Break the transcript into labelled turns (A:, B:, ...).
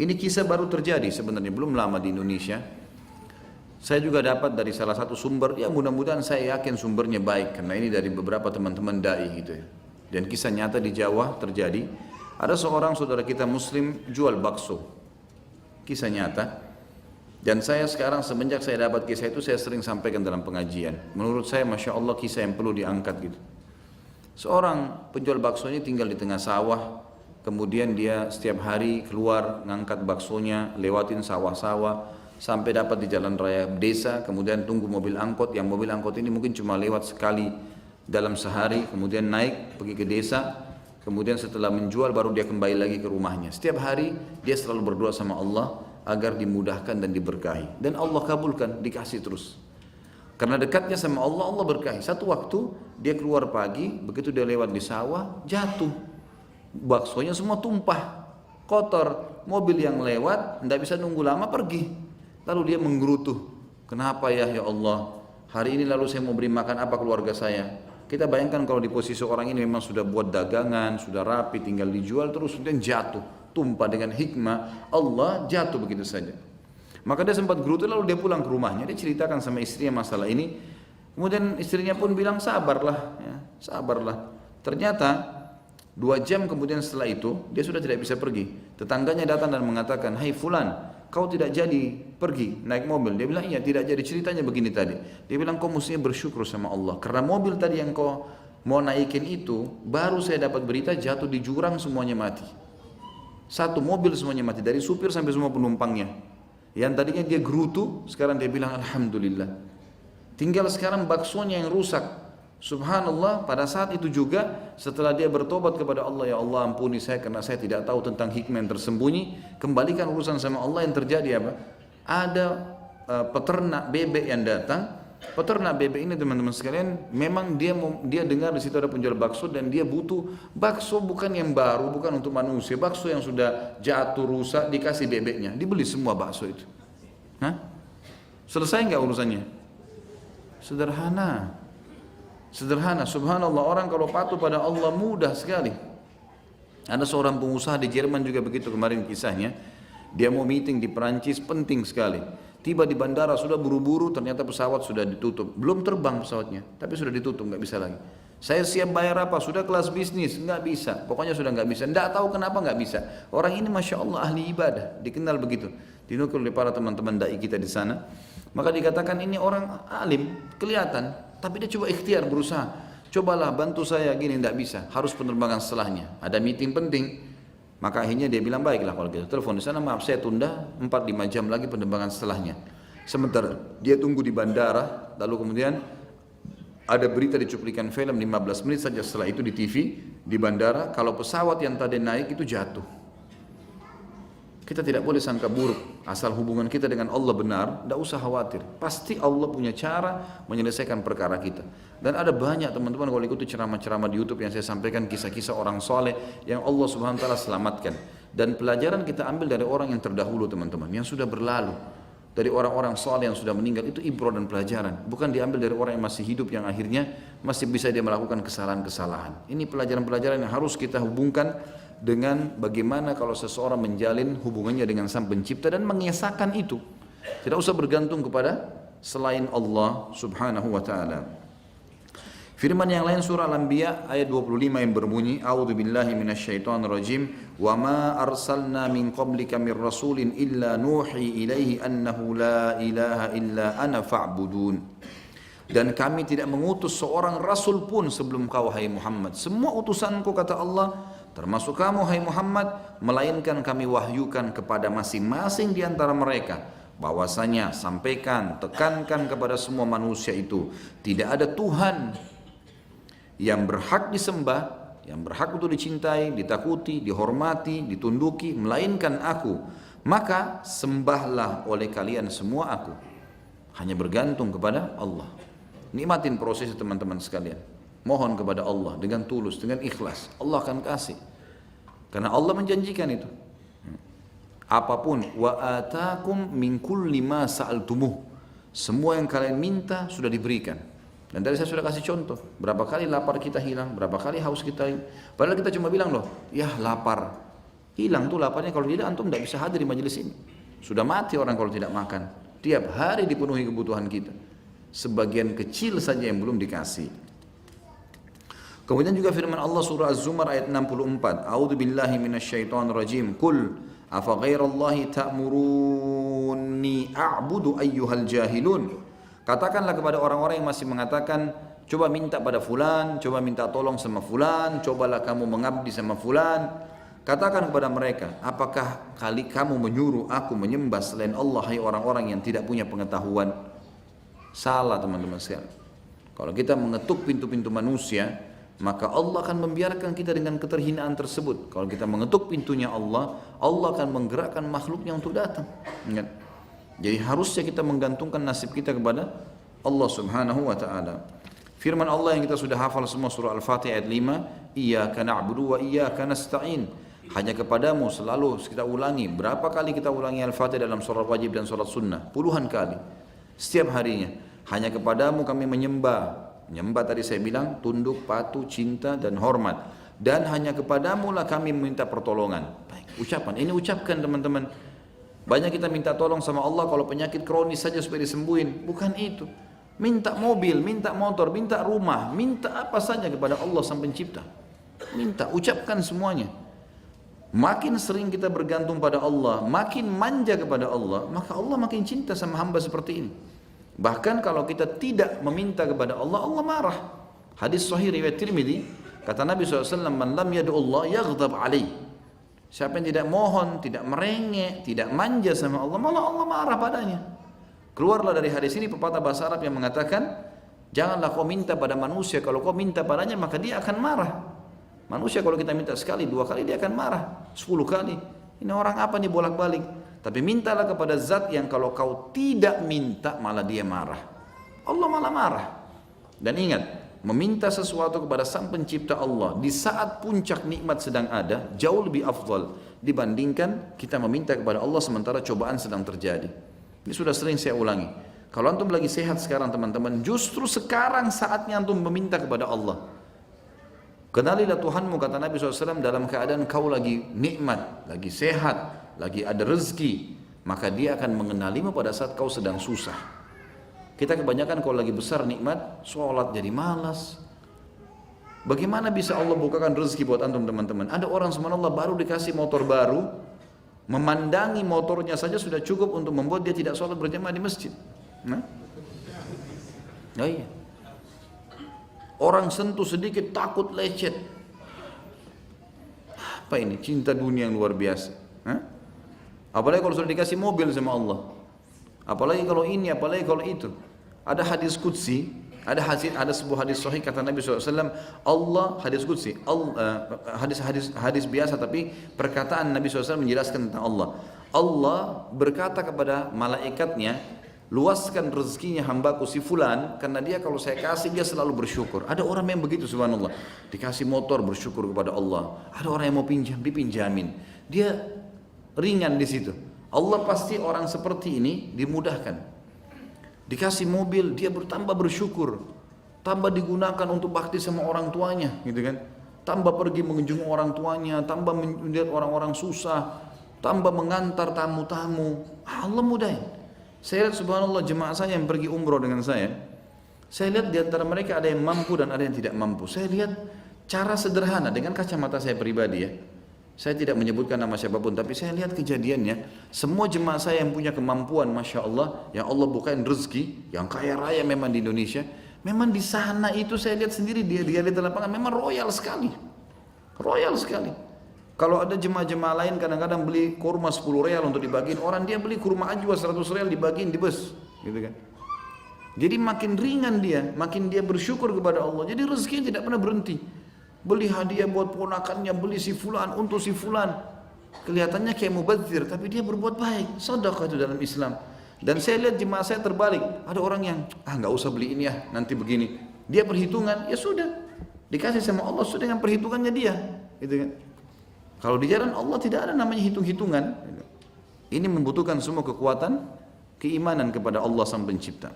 A: Ini kisah baru terjadi sebenarnya, belum lama di Indonesia. Saya juga dapat dari salah satu sumber, ya mudah-mudahan saya yakin sumbernya baik, karena ini dari beberapa teman-teman dai gitu ya. Dan kisah nyata di Jawa terjadi, ada seorang saudara kita muslim jual bakso, kisah nyata. Dan saya sekarang semenjak saya dapat kisah itu, saya sering sampaikan dalam pengajian. Menurut saya Masya Allah kisah yang perlu diangkat gitu. Seorang penjual bakso ini tinggal di tengah sawah, kemudian dia setiap hari keluar ngangkat baksonya, lewatin sawah-sawah, sampai dapat di jalan raya desa, kemudian tunggu mobil angkot, yang mobil angkot ini mungkin cuma lewat sekali dalam sehari, kemudian naik pergi ke desa, kemudian setelah menjual baru dia kembali lagi ke rumahnya. Setiap hari dia selalu berdoa sama Allah agar dimudahkan dan diberkahi, dan Allah kabulkan, dikasih terus. Karena dekatnya sama Allah, Allah berkahi. Satu waktu dia keluar pagi, begitu dia lewat di sawah, jatuh, baksonya semua tumpah, kotor. Mobil yang lewat tidak bisa nunggu lama, pergi. Lalu dia menggerutu, kenapa ya Allah, hari ini lalu saya mau beri makan apa keluarga saya. Kita bayangkan kalau di posisi orang ini memang sudah buat dagangan, sudah rapi, tinggal dijual, terus kemudian jatuh, tumpah. Dengan hikmah Allah jatuh begitu saja. Maka dia sempat gerutu, lalu dia pulang ke rumahnya, dia ceritakan sama istrinya masalah ini. Kemudian istrinya pun bilang sabarlah, ya, sabarlah. Ternyata 2 jam kemudian setelah itu dia sudah tidak bisa pergi. Tetangganya datang dan mengatakan, hai fulan, kau tidak jadi pergi naik mobil. Dia bilang iya tidak jadi. Ceritanya begini tadi, dia bilang kau mestinya bersyukur sama Allah, karena mobil tadi yang kau mau naikin itu, baru saya dapat berita jatuh di jurang, semuanya mati. Satu mobil semuanya mati, dari supir sampai semua penumpangnya. Yang tadinya dia gerutu, sekarang dia bilang alhamdulillah. Tinggal sekarang baksonya yang rusak. Subhanallah, pada saat itu juga setelah dia bertobat kepada Allah, ya Allah ampuni saya karena saya tidak tahu tentang hikmah yang tersembunyi, kembalikan urusan sama Allah. Yang terjadi apa? Ada peternak bebek yang datang. Peternak bebek ini teman-teman sekalian, memang dia dengar di situ ada penjual bakso dan dia butuh bakso bukan yang baru, bukan untuk manusia, bakso yang sudah jatuh rusak, dikasih bebeknya, dibeli semua bakso itu. Hah? Selesai nggak urusannya? Sederhana. Sederhana, subhanallah, orang kalau patuh pada Allah mudah sekali. Ada seorang pengusaha di Jerman juga begitu kemarin kisahnya. Dia mau meeting di Perancis, penting sekali. Tiba di bandara sudah buru-buru, ternyata pesawat sudah ditutup. Belum terbang pesawatnya, tapi sudah ditutup, nggak bisa lagi. Saya siap bayar apa? Sudah kelas bisnis, nggak bisa. Pokoknya sudah nggak bisa. Nggak tahu kenapa nggak bisa. Orang ini masya Allah ahli ibadah, dikenal begitu. Dinukil oleh para teman-teman dai kita di sana. Maka dikatakan ini orang alim, kelihatan. Tapi dia coba ikhtiar, berusaha. Cobalah bantu saya gini, tidak bisa. Harus penerbangan setelahnya. Ada meeting penting. Maka akhirnya dia bilang, baiklah kalau gitu. Telepon di sana, maaf saya tunda 4-5 jam lagi penerbangan setelahnya. Sementara dia tunggu di bandara, lalu kemudian ada berita di cuplikan film 15 menit saja setelah itu di TV, di bandara, kalau pesawat yang tadi naik itu jatuh. Kita tidak boleh sangka buruk, asal hubungan kita dengan Allah benar, tidak usah khawatir. Pasti Allah punya cara menyelesaikan perkara kita. Dan ada banyak teman-teman kalau ikuti ceramah-ceramah di YouTube yang saya sampaikan, kisah-kisah orang soleh yang Allah Subhanahu Wa Taala selamatkan. Dan pelajaran kita ambil dari orang yang terdahulu teman-teman, yang sudah berlalu. Dari orang-orang soleh yang sudah meninggal, itu ibrah dan pelajaran. Bukan diambil dari orang yang masih hidup yang akhirnya masih bisa dia melakukan kesalahan-kesalahan. Ini pelajaran-pelajaran yang harus kita hubungkan dengan bagaimana kalau seseorang menjalin hubungannya dengan Sang Pencipta dan mengesahkan itu. Tidak usah bergantung kepada selain Allah Subhanahu wa taala. Firman yang lain surah Al-Anbiya ayat 25 yang berbunyi, A'udzubillahi minasyaitonirrajim, wa ma arsalna min qablika mir rasulin illa nuhi ilaihi annahu la ilaha illa ana fa'budun. Dan kami tidak mengutus seorang rasul pun sebelum kau hai Muhammad. Semua utusanku kata Allah, termasuk kamu hai Muhammad, melainkan kami wahyukan kepada masing-masing di antara mereka bahwasanya sampaikan, tekankan kepada semua manusia itu tidak ada Tuhan yang berhak disembah, yang berhak untuk dicintai, ditakuti, dihormati, ditunduki melainkan aku. Maka sembahlah oleh kalian semua aku. Hanya bergantung kepada Allah. Nikmatin proses teman-teman sekalian. Mohon kepada Allah dengan tulus, dengan ikhlas. Allah akan kasih. Karena Allah menjanjikan itu. Apapun, wa atakum min kulli ma sa'altumuh. Semua yang kalian minta sudah diberikan. Dan tadi saya sudah kasih contoh. Berapa kali lapar kita hilang, berapa kali haus kita hilang. Padahal kita cuma bilang loh, ya lapar. Hilang tuh laparnya, kalau tidak antum tidak bisa hadir di majelis ini. Sudah mati orang kalau tidak makan. Tiap hari dipenuhi kebutuhan kita. Sebagian kecil saja yang belum dikasih. Kemudian juga firman Allah surah Az-Zumar ayat 64. A'udzu billahi minasyaitonir rajim. Qul afa ghairallahi ta'muruni a'budu ayyuhal jahilun. Katakanlah kepada orang-orang yang masih mengatakan, coba minta pada fulan, coba minta tolong sama fulan, cobalah kamu mengabdi sama fulan. Katakan kepada mereka, apakah kali kamu menyuruh aku menyembah selain Allah, hai orang-orang yang tidak punya pengetahuan? Salah teman-teman sekalian. Kalau kita mengetuk pintu-pintu manusia, maka Allah akan membiarkan kita dengan keterhinaan tersebut. Kalau kita mengetuk pintunya Allah, Allah akan menggerakkan makhluknya untuk datang. Ingat. Jadi harusnya kita menggantungkan nasib kita kepada Allah subhanahu wa ta'ala. Firman Allah yang kita sudah hafal semua surah Al-Fatihah ayat 5, Iyyaka na'budu wa iyyaka nasta'in. Hanya kepadamu selalu kita ulangi. Berapa kali kita ulangi Al-Fatihah dalam sholat wajib dan sholat sunnah? Puluhan kali. Setiap harinya. Hanya kepadamu kami menyembah. Menyembah tadi saya bilang, tunduk, patuh, cinta, dan hormat. Dan hanya kepadamu lah kami meminta pertolongan. Baik, ucapan. Ini ucapkan teman-teman. Banyak kita minta tolong sama Allah kalau penyakit kronis saja supaya disembuhin. Bukan itu. Minta mobil, minta motor, minta rumah, minta apa saja kepada Allah sang pencipta. Minta, ucapkan semuanya. Makin sering kita bergantung pada Allah, makin manja kepada Allah, maka Allah makin cinta sama hamba seperti ini. Bahkan kalau kita tidak meminta kepada Allah, Allah marah. Hadis sahih riwayat Tirmidzi, kata Nabi SAW, man lam yad'u Allah yaghdab alaih. Siapa yang tidak mohon, tidak merengek, tidak manja sama Allah, malah Allah marah padanya. Keluarlah dari hadis ini pepatah bahasa Arab yang mengatakan, janganlah kau minta pada manusia, kalau kau minta padanya maka dia akan marah. Manusia kalau kita minta sekali, dua kali dia akan marah, 10 kali. Ini orang apa nih bolak-balik? Tapi mintalah kepada zat yang kalau kau tidak minta malah dia marah. Allah malah marah. Dan ingat, meminta sesuatu kepada sang pencipta Allah di saat puncak nikmat sedang ada, jauh lebih afdal dibandingkan kita meminta kepada Allah sementara cobaan sedang terjadi. Ini sudah sering saya ulangi. Kalau antum lagi sehat sekarang teman-teman, justru sekarang saatnya antum meminta kepada Allah. Kenalilah Tuhanmu, kata Nabi SAW, dalam keadaan kau lagi nikmat, lagi sehat, lagi ada rezeki, maka dia akan mengenalimu pada saat kau sedang susah. Kita kebanyakan kalau lagi besar nikmat, sholat jadi malas. Bagaimana bisa Allah bukakan rezeki buat antum teman-teman? Ada orang subhanallah baru dikasih motor baru, memandangi motornya saja sudah cukup untuk membuat dia tidak sholat berjamaah di masjid. Nah? Oh iya. Orang sentuh sedikit takut lecet. Apa ini? Cinta dunia yang luar biasa. Hah? Apalagi kalau sudah dikasih mobil sama Allah. Apalagi kalau ini, apalagi kalau itu. Ada hadis qudsi, ada sebuah hadis sahih kata Nabi SAW, Allah, hadis qudsi, hadis biasa tapi perkataan Nabi SAW menjelaskan tentang Allah. Allah berkata kepada malaikatnya, luaskan rezekinya hambaku si fulan, karena dia kalau saya kasih dia selalu bersyukur. Ada orang yang begitu subhanallah, dikasih motor bersyukur kepada Allah. Ada orang yang mau pinjam, dipinjamin, dia ringan di situ. Allah pasti orang seperti ini dimudahkan. Dikasih mobil dia bertambah bersyukur, tambah digunakan untuk bakti sama orang tuanya, gitu kan? Tambah pergi mengunjungi orang tuanya, tambah melihat orang-orang susah, tambah mengantar tamu-tamu. Allah mudahin. Saya lihat subhanallah jemaah saya yang pergi umroh dengan saya lihat di antara mereka ada yang mampu dan ada yang tidak mampu. Saya lihat cara sederhana dengan kacamata saya pribadi ya. Saya tidak menyebutkan nama siapapun, tapi saya lihat kejadiannya. Semua jemaah saya yang punya kemampuan, masya Allah, yang Allah bukain rezeki, yang kaya raya memang di Indonesia, memang di sana itu saya lihat sendiri dia di lapangan memang royal sekali, royal sekali. Kalau ada jemaah-jemaah lain kadang-kadang beli kurma 10 real untuk dibagiin orang, dia beli kurma ajwa 100 real dibagiin di bus, gitu kan. Jadi makin ringan dia, makin dia bersyukur kepada Allah. Jadi rezekinya tidak pernah berhenti. Beli hadiah buat ponakannya, beli si fulan untuk si fulan. Kelihatannya kayak mubadzir, tapi dia berbuat baik. Sedekah itu dalam Islam. Dan saya lihat jemaah saya terbalik. Ada orang yang nggak usah beli ini ya, nanti begini. Dia perhitungan, ya sudah, dikasih sama Allah sudah dengan perhitungannya dia, gitu kan. Kalau di jalan Allah tidak ada namanya hitung-hitungan. Ini membutuhkan semua kekuatan, keimanan kepada Allah sang pencipta.